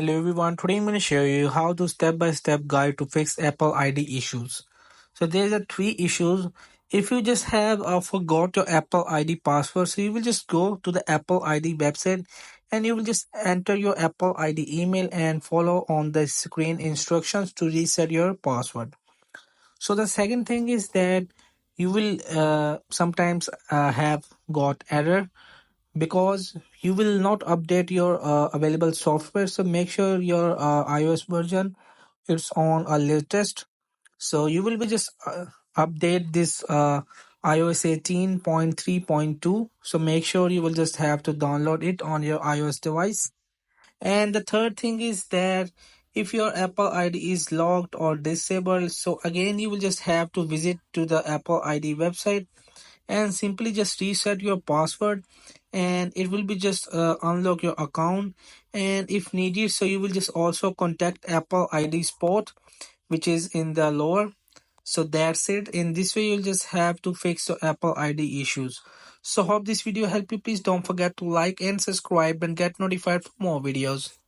Hello everyone, today I'm going to show you how to step-by-step guide to fix Apple ID issues. So there's a three issues. If you just have forgot your Apple ID password, so you will just go to the Apple ID website and you will just enter your Apple ID email and follow on the screen instructions to reset your password. So the second thing is that you will sometimes have got error because you will not update your available software, so make sure your iOS version is on a latest. So you will be just update this iOS 18.3.2, so make sure you will just have to download it on your iOS device. And the third thing is that if your Apple ID is locked or disabled, so again you will just have to visit to the Apple ID website and simply just reset your password, and it will be just unlock your account. And if needed, so you will just also contact Apple ID support, which is in the lower. So that's it. In this way you'll just have to fix your Apple ID issues. So hope this video helped you. Please don't forget to like and subscribe and get notified for more videos.